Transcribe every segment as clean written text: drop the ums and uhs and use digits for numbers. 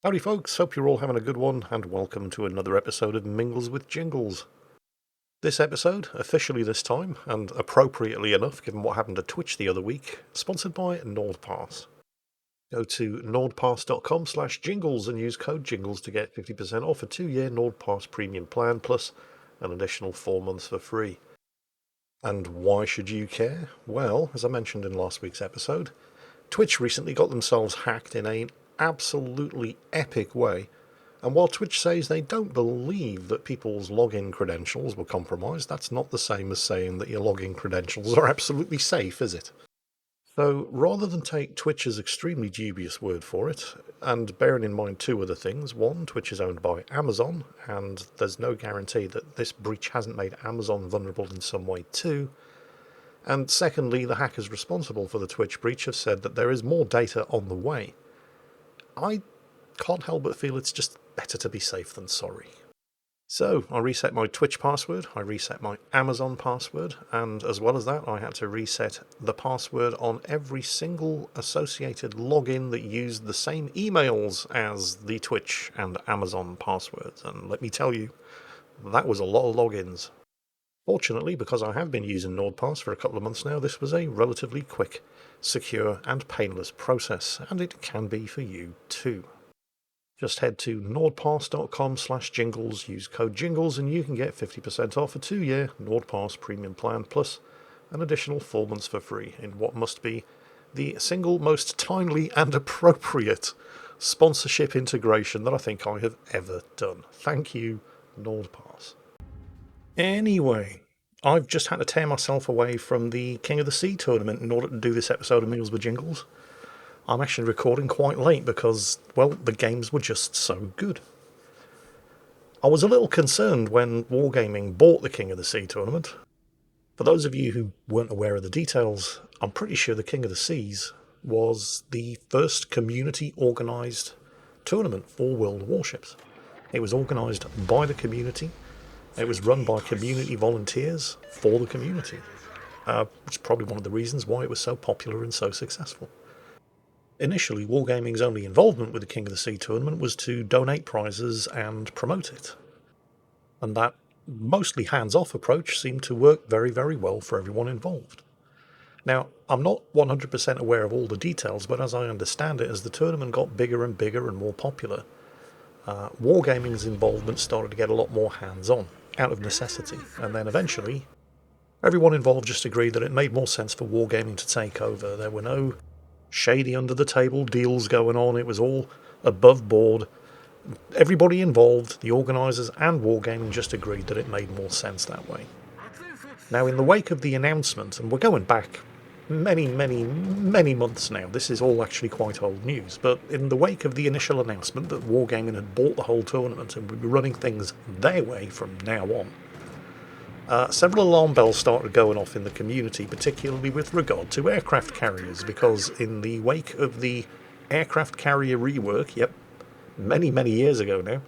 Howdy folks, hope you're all having a good one, and welcome to another episode of Mingles with Jingles. This episode, officially this time, and appropriately enough given what happened to Twitch the other week, sponsored by NordPass. Go to nordpass.com/jingles and use code JINGLES to get 50% off a 2-year NordPass premium plan plus an additional 4 months for free. And why should you care? Well, as I mentioned in last week's episode, Twitch recently got themselves hacked in an absolutely epic way, and while Twitch says they don't believe that people's login credentials were compromised, that's not the same as saying that your login credentials are absolutely safe, is it? So rather than take Twitch's extremely dubious word for it, and bearing in mind two other things: one, Twitch is owned by Amazon, and there's no guarantee that this breach hasn't made Amazon vulnerable in some way too, and secondly, the hackers responsible for the Twitch breach have said that there is more data on the way. I can't help but feel it's just better to be safe than sorry. So I reset my Twitch password, I reset my Amazon password, and as well as that I had to reset the password on every single associated login that used the same emails as the Twitch and Amazon passwords, and let me tell you, that was a lot of logins. Fortunately, because I have been using NordPass for a couple of months now, this was a relatively quick, secure and painless process, and it can be for you too. Just head to nordpass.com/jingles, use code JINGLES, and you can get 50% off a 2-year NordPass premium plan plus an additional 4 months for free in what must be the single most timely and appropriate sponsorship integration that I think I have ever done. Thank you, NordPass. Anyway, I've just had to tear myself away from the King of the Sea tournament in order to do this episode of Mingles with Jingles. I'm actually recording quite late because, well, the games were just so good. I was a little concerned when Wargaming bought the King of the Sea tournament. For those of you who weren't aware of the details, I'm pretty sure the King of the Seas was the first community organised tournament for world warships. It was organised by the community. It was run by community volunteers for the community, which is probably one of the reasons why it was so popular and so successful. Initially, Wargaming's only involvement with the King of the Sea tournament was to donate prizes and promote it. And that mostly hands-off approach seemed to work very, very well for everyone involved. Now, I'm not 100% aware of all the details, but as I understand it, as the tournament got bigger and bigger and more popular, Wargaming's involvement started to get a lot more hands-on, out of necessity, and then eventually everyone involved just agreed that it made more sense for Wargaming to take over. There were no shady under-the-table deals going on, it was all above board. Everybody involved, the organisers and Wargaming, just agreed that it made more sense that way. Now, in the wake of the announcement, and we're going back many months now, this is all actually quite old news, but in the wake of the initial announcement that Wargaming had bought the whole tournament and would be running things their way from now on, several alarm bells started going off in the community, particularly with regard to aircraft carriers, because in the wake of the aircraft carrier rework, many years ago now,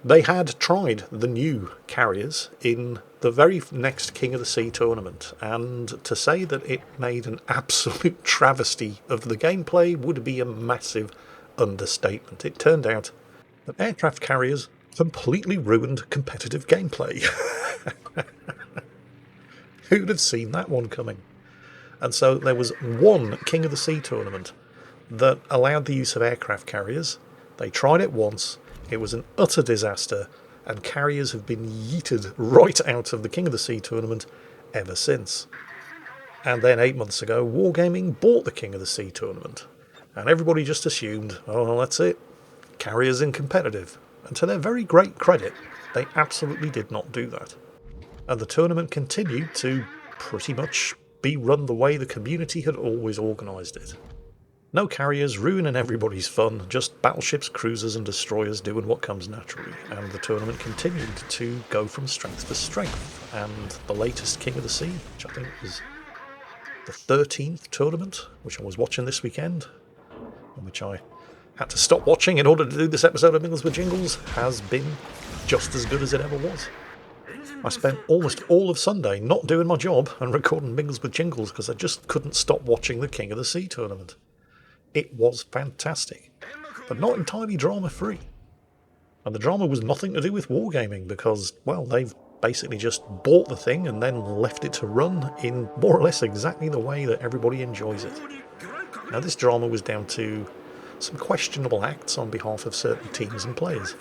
they had tried the new carriers in the very next King of the Sea tournament, and to say that it made an absolute travesty of the gameplay would be a massive understatement. It turned out that aircraft carriers completely ruined competitive gameplay. Who'd have seen that one coming? And so there was one King of the Sea tournament that allowed the use of aircraft carriers. They tried it once, it was an utter disaster, and carriers have been yeeted right out of the King of the Sea tournament ever since. And then 8 months ago, Wargaming bought the King of the Sea tournament, and everybody just assumed, oh, well, that's it, carriers in competitive. And to their very great credit, they absolutely did not do that. And the tournament continued to pretty much be run the way the community had always organised it. No carriers ruining everybody's fun, just battleships, cruisers and destroyers doing what comes naturally, and the tournament continued to go from strength to strength, and the latest King of the Sea, which I think was the 13th tournament, which I was watching this weekend, and which I had to stop watching in order to do this episode of Mingles with Jingles, has been just as good as it ever was. I spent almost all of Sunday not doing my job and recording Mingles with Jingles because I just couldn't stop watching the King of the Sea tournament. It was fantastic. but not entirely drama-free. And the drama was nothing to do with wargaming because, well, they've basically just bought the thing and then left it to run in more or less exactly the way that everybody enjoys it. Now, this drama was down to some questionable acts on behalf of certain teams and players.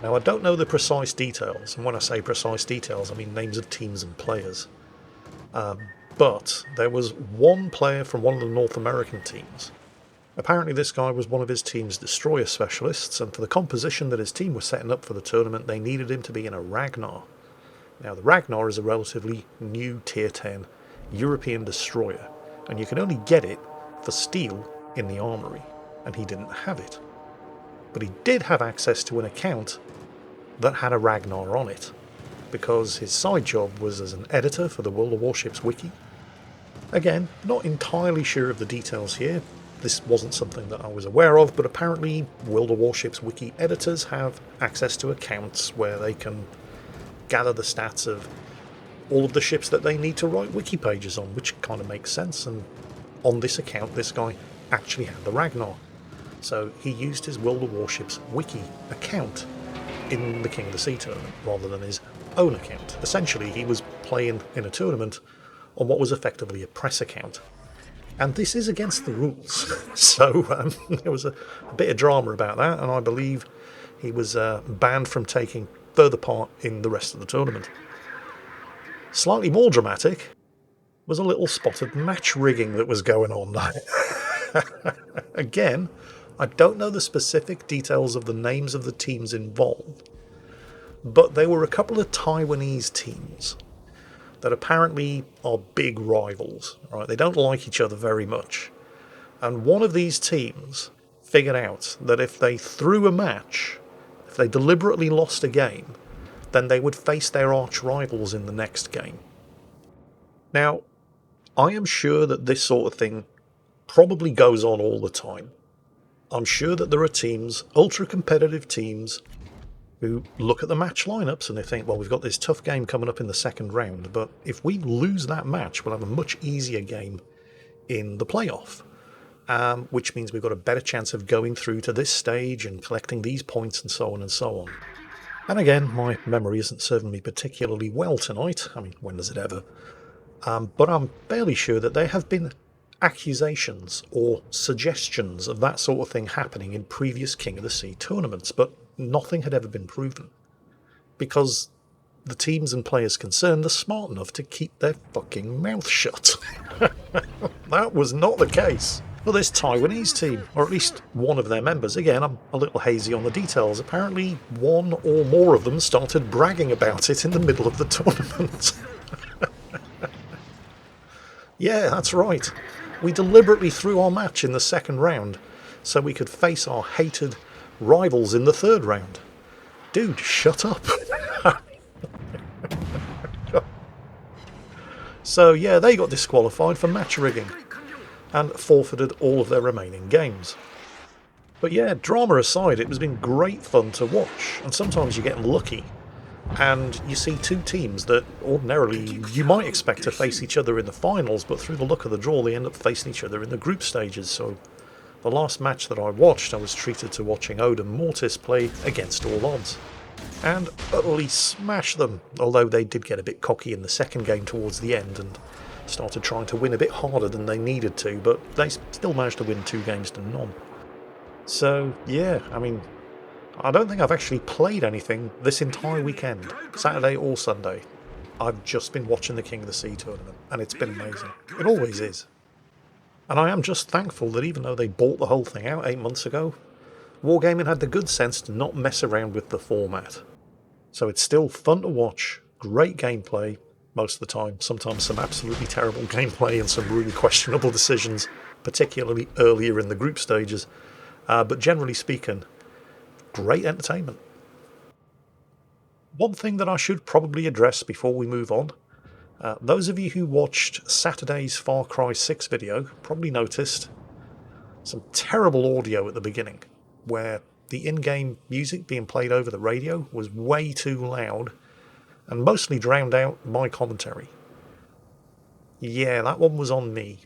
Now, I don't know the precise details, and when I say precise details, I mean names of teams and players. But there was one player from one of the North American teams. Apparently this guy was one of his team's destroyer specialists, and for the composition that his team was setting up for the tournament, they needed him to be in a Ragnar. Now, the Ragnar is a relatively new Tier 10 European destroyer, and you can only get it for steel in the armory, and he didn't have it. But he did have access to an account that had a Ragnar on it, because his side job was as an editor for the World of Warships wiki. Again, not entirely sure of the details here. This wasn't something that I was aware of, but apparently World of Warships wiki editors have access to accounts where they can gather the stats of all of the ships that they need to write wiki pages on, which kind of makes sense. And on this account, this guy actually had the Ragnar. So he used his World of Warships wiki account in the King of the Sea tournament rather than his own account. Essentially, he was playing in a tournament on what was effectively a press account. And this is against the rules. So there was a bit of drama about that, and I believe he was banned from taking further part in the rest of the tournament. Slightly more dramatic was a little spot of match rigging that was going on. Again, I don't know the specific details of the names of the teams involved, but there were a couple of Taiwanese teams that apparently are big rivals, right? They don't like each other very much. And one of these teams figured out that if they threw a match, if they deliberately lost a game, then they would face their arch rivals in the next game. Now, I am sure that this sort of thing probably goes on all the time. I'm sure that there are teams, ultra-competitive teams, who look at the match lineups and they think, well, we've got this tough game coming up in the second round, but if we lose that match, we'll have a much easier game in the playoff, which means we've got a better chance of going through to this stage and collecting these points and so on and so on. And again, my memory isn't serving me particularly well tonight. I mean, when does it ever? But I'm fairly sure that there have been accusations or suggestions of that sort of thing happening in previous King of the Sea tournaments, but nothing had ever been proven, because the teams and players concerned are smart enough to keep their fucking mouth shut. That was not the case for this Taiwanese team, or at least one of their members. Again, I'm a little hazy on the details. Apparently one or more of them started bragging about it in the middle of the tournament. Yeah, that's right. We deliberately threw our match in the second round so we could face our hated rivals in the third round. Dude, shut up. So yeah, they got disqualified for match rigging and forfeited all of their remaining games. But yeah, drama aside, it has been great fun to watch, and sometimes you get lucky and you see two teams that ordinarily you might expect to face each other in the finals, but through the luck of the draw they end up facing each other in the group stages. So the last match that I watched, I was treated to watching Ode and Mortis play against all odds and utterly smash them, although they did get a bit cocky in the second game towards the end and started trying to win a bit harder than they needed to, but they still managed to win 2 games to none. So yeah, I mean, I don't think I've actually played anything this entire weekend, Saturday or Sunday. I've just been watching the King of the Sea tournament, and it's been amazing. It always is. And I am just thankful that even though they bought the whole thing out 8 months ago, Wargaming had the good sense to not mess around with the format. So it's still fun to watch, great gameplay most of the time, sometimes some absolutely terrible gameplay and some really questionable decisions, particularly earlier in the group stages, but generally speaking, great entertainment. One thing that I should probably address before we move on, those of you who watched Saturday's Far Cry 6 video probably noticed some terrible audio at the beginning, where the in-game music being played over the radio was way too loud and mostly drowned out my commentary. Yeah, that one was on me.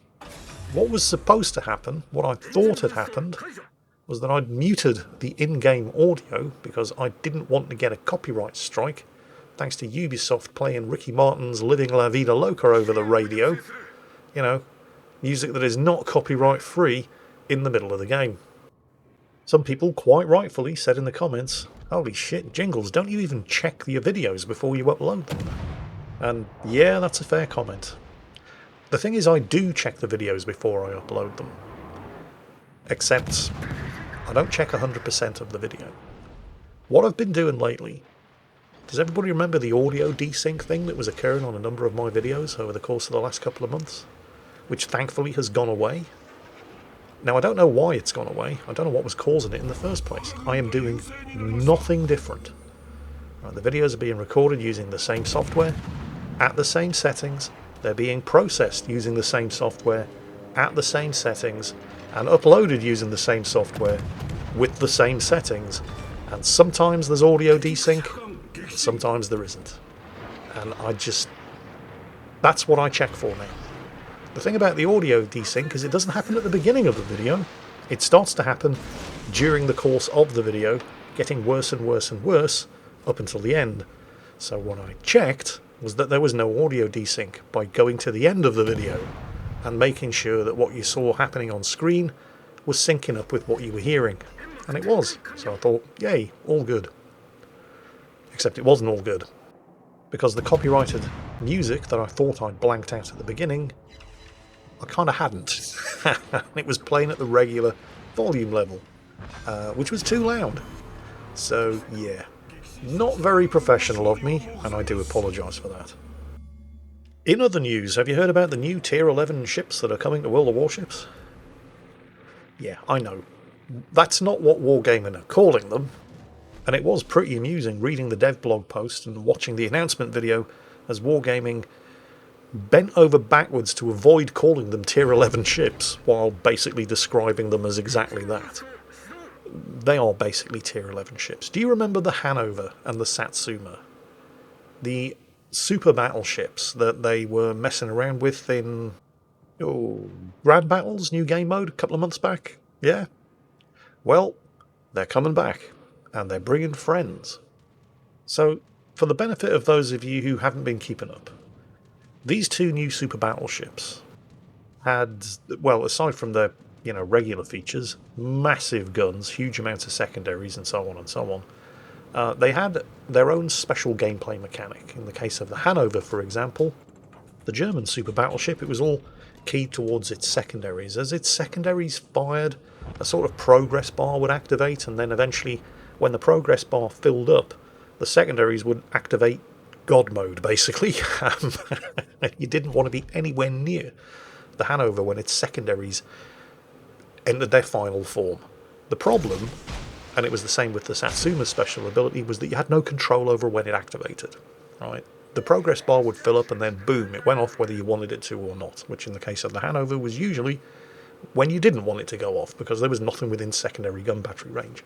What was supposed to happen, what I thought had happened, was that I'd muted the in-game audio because I didn't want to get a copyright strike thanks to Ubisoft playing Ricky Martin's Living La Vida Loca over the radio. You know, music that is not copyright free in the middle of the game. Some people quite rightfully said in the comments, "Holy shit, Jingles, don't you even check your videos before you upload them?" And yeah, that's a fair comment. The thing is, I do check the videos before I upload them. Except, I don't check 100% of the video. What I've been doing lately, does everybody remember the audio desync thing that was occurring on a number of my videos over the course of the last couple of months? Which thankfully has gone away. Now, I don't know why it's gone away. I don't know what was causing it in the first place. I am doing nothing different. Right, the videos are being recorded using the same software, at the same settings. They're being processed using the same software, at the same settings, and uploaded using the same software, with the same settings. And sometimes there's audio desync, and sometimes there isn't. And that's what I check for now. The thing about the audio desync is it doesn't happen at the beginning of the video. It starts to happen during the course of the video, getting worse and worse and worse up until the end. So what I checked was that there was no audio desync by going to the end of the video and making sure that what you saw happening on screen was syncing up with what you were hearing. And it was. So I thought, yay, all good. Except it wasn't all good. Because the copyrighted music that I thought I'd blanked out at the beginning, I kind of hadn't. It was playing at the regular volume level, which was too loud. So, yeah. Not very professional of me, and I do apologise for that. In other news, have you heard about the new Tier 11 ships that are coming to World of Warships? Yeah, I know. That's not what Wargaming are calling them. And it was pretty amusing reading the dev blog post and watching the announcement video as Wargaming bent over backwards to avoid calling them Tier 11 ships while basically describing them as exactly that. They are basically Tier 11 ships. Do you remember the Hanover and the Satsuma? The super battleships that they were messing around with in Grand Battles, new game mode, a couple of months back? Yeah? Well, they're coming back, and they're bringing friends. So, for the benefit of those of you who haven't been keeping up, these two new super battleships had, well, aside from their regular features, massive guns, huge amounts of secondaries, and so on and so on. They had their own special gameplay mechanic. In the case of the Hanover, for example, the German super battleship, it was all keyed towards its secondaries. As its secondaries fired, a sort of progress bar would activate, and then eventually, when the progress bar filled up, the secondaries would activate God mode, basically. You didn't want to be anywhere near the Hanover when its secondaries entered their final form. The problem, and it was the same with the Satsuma's special ability, was that you had no control over when it activated. Right? The progress bar would fill up and then boom, it went off whether you wanted it to or not, which in the case of the Hanover was usually when you didn't want it to go off because there was nothing within secondary gun battery range.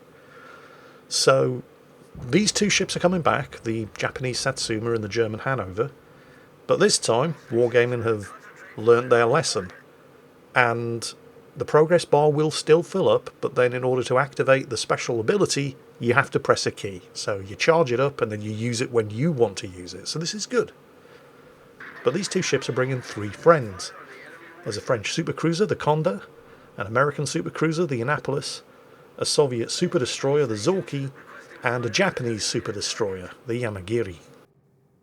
So these two ships are coming back, the Japanese Satsuma and the German Hanover, but this time Wargaming have learnt their lesson, and the progress bar will still fill up, but then in order to activate the special ability, you have to press a key. So you charge it up and then you use it when you want to use it. So this is good. But these two ships are bringing three friends. There's a French supercruiser, the Condor, an American supercruiser, the Annapolis, a Soviet super destroyer, the Zorki, and a Japanese super destroyer, the Yamagiri.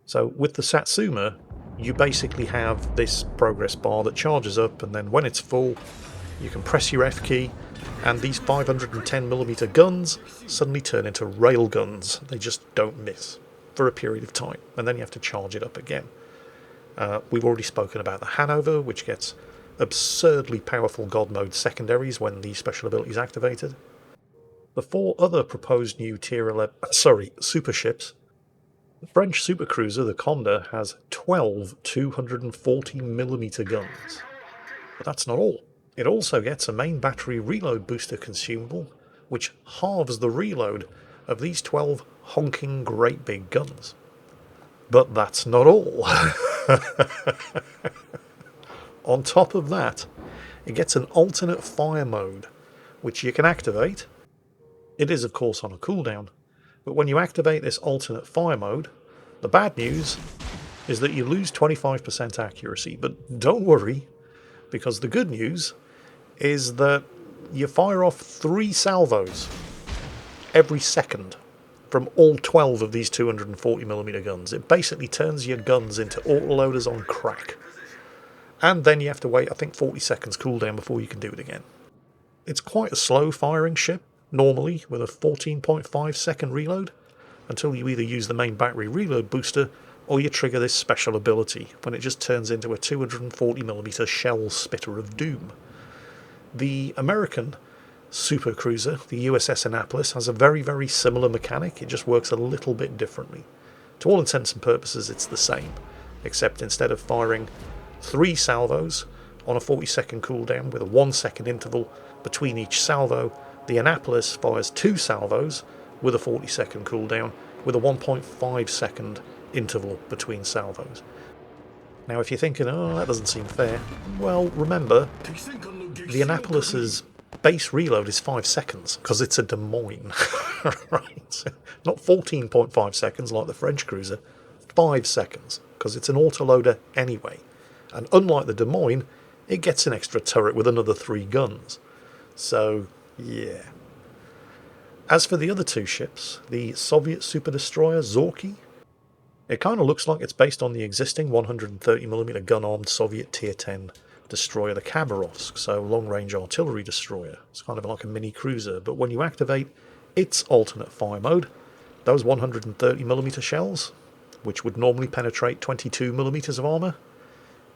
So with the Satsuma, you basically have this progress bar that charges up, and then when it's full, you can press your F key, and these 510mm guns suddenly turn into rail guns. They just don't miss for a period of time, and then you have to charge it up again. We've already spoken about the Hanover, which gets absurdly powerful God mode secondaries when the special ability is activated. The four other proposed new super ships. The French supercruiser, the Condor, has 12 240mm guns. But that's not all. It also gets a main battery reload booster consumable, which halves the reload of these 12 honking great big guns. But that's not all. On top of that, it gets an alternate fire mode, which you can activate. It is, of course, on a cooldown, but when you activate this alternate fire mode, the bad news is that you lose 25% accuracy. But don't worry, because the good news is that you fire off 3 salvos every second from all 12 of these 240mm guns. It basically turns your guns into autoloaders on crack. And then you have to wait, I think, 40 seconds cooldown before you can do it again. It's quite a slow firing ship, normally, with a 14.5 second reload, until you either use the main battery reload booster or you trigger this special ability, when it just turns into a 240mm shell spitter of doom. The American supercruiser, the USS Annapolis, has a very, very similar mechanic. It just works a little bit differently. To all intents and purposes, it's the same, except instead of firing 3 salvos on a 40-second cooldown with a 1-second interval between each salvo, the Annapolis fires 2 salvos with a 40-second cooldown with a 1.5-second interval between salvos. Now, if you're thinking, oh, that doesn't seem fair, well, remember, the Annapolis's base reload is 5 seconds, because it's a Des Moines. Right? Not 14.5 seconds like the French cruiser, 5 seconds, because it's an autoloader anyway. And unlike the Des Moines, it gets an extra turret with another 3 guns. So, yeah. As for the other 2 ships, the Soviet super-destroyer Zorky, it kind of looks like it's based on the existing 130mm gun-armed Soviet Tier 10 destroyer, the Khabarovsk, so long-range artillery destroyer. It's kind of like a mini cruiser, but when you activate its alternate fire mode, those 130mm shells, which would normally penetrate 22mm of armour,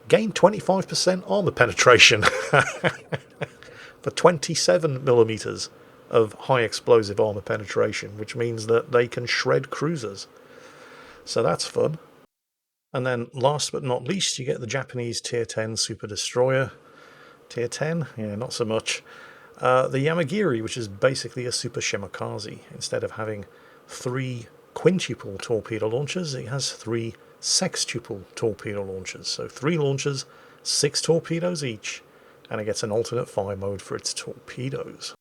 gain 25% armour penetration for 27mm of high explosive armour penetration, which means that they can shred cruisers. So that's fun. And then last but not least, you get the Japanese Tier 10 Super Destroyer. Tier 10? Yeah, not so much. The Yamagiri, which is basically a Super Shimakaze. Instead of having 3 quintuple torpedo launchers, it has 3 sextuple torpedo launchers. So 3 launchers, 6 torpedoes each, and it gets an alternate fire mode for its torpedoes.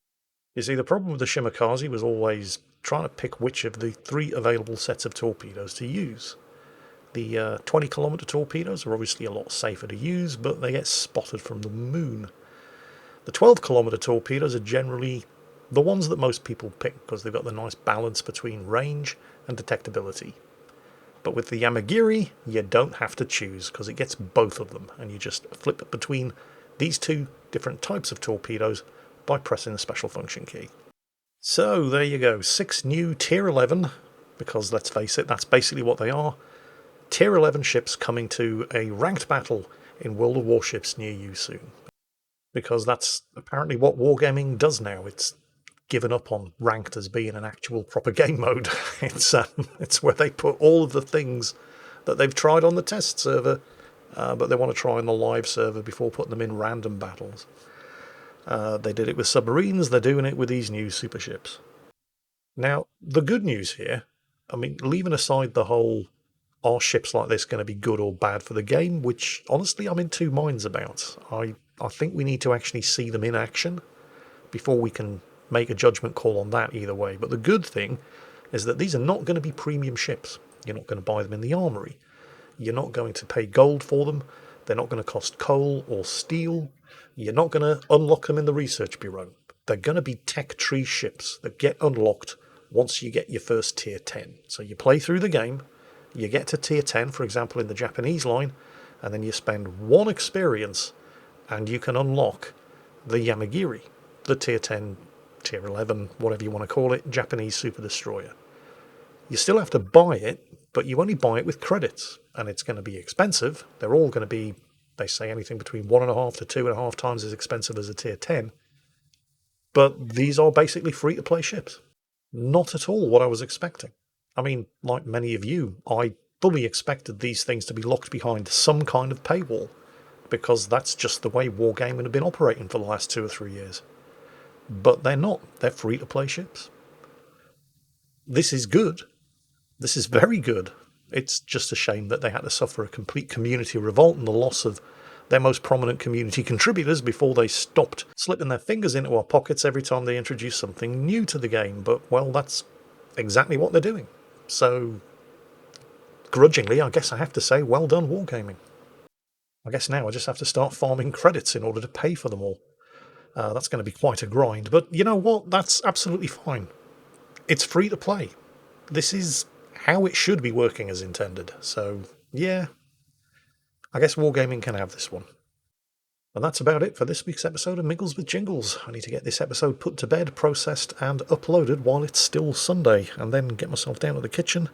You see, the problem with the Shimakaze was always trying to pick which of the 3 available sets of torpedoes to use. The 20km torpedoes are obviously a lot safer to use, but they get spotted from the moon. The 12km torpedoes are generally the ones that most people pick because they've got the nice balance between range and detectability. But with the Yamagiri, you don't have to choose because it gets both of them, and you just flip between these 2 different types of torpedoes by pressing the special function key. So there you go, 6 new Tier 11, because let's face it, that's basically what they are. Tier 11 ships coming to a ranked battle in World of Warships near you soon. Because that's apparently what Wargaming does now. It's given up on ranked as being an actual proper game mode. It's where they put all of the things that they've tried on the test server, but they want to try on the live server before putting them in random battles. They did it with submarines, they're doing it with these new super ships. Now, the good news here, I mean, leaving aside the whole, are ships like this going to be good or bad for the game, which honestly I'm in 2 minds about. I think we need to actually see them in action before we can make a judgment call on that either way. But the good thing is that these are not going to be premium ships. You're not going to buy them in the armory. You're not going to pay gold for them. They're not going to cost coal or steel. You're not going to unlock them in the research bureau. They're going to be tech tree ships that get unlocked once you get your first tier 10. So you play through the game, you get to tier 10, for example, in the Japanese line, and then you spend 1 experience and you can unlock the Yamagiri, the tier 10, tier 11, whatever you want to call it, Japanese super destroyer. You still have to buy it, but you only buy it with credits, and it's going to be expensive. They're all going to be, they say, anything between 1.5 to 2.5 times as expensive as a tier 10. But these are basically free-to-play ships. Not at all what I was expecting. I mean, like many of you, I fully expected these things to be locked behind some kind of paywall, because that's just the way Wargaming had been operating for the last 2 or 3 years. But they're not. They're free-to-play ships. This is good. This is very good. It's just a shame that they had to suffer a complete community revolt and the loss of their most prominent community contributors before they stopped slipping their fingers into our pockets every time they introduced something new to the game. But, well, that's exactly what they're doing. So, grudgingly, I guess I have to say, well done, Wargaming. I guess now I just have to start farming credits in order to pay for them all. That's going to be quite a grind, but you know what? That's absolutely fine. It's free to play. This is how it should be working as intended. So, yeah, I guess Wargaming can have this one. And that's about it for this week's episode of Mingles with Jingles. I need to get this episode put to bed, processed, and uploaded while it's still Sunday, and then get myself down to the kitchen,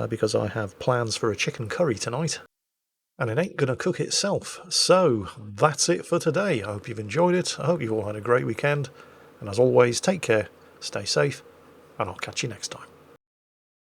because I have plans for a chicken curry tonight. And it ain't going to cook itself. So, that's it for today. I hope you've enjoyed it. I hope you all had a great weekend. And as always, take care, stay safe, and I'll catch you next time.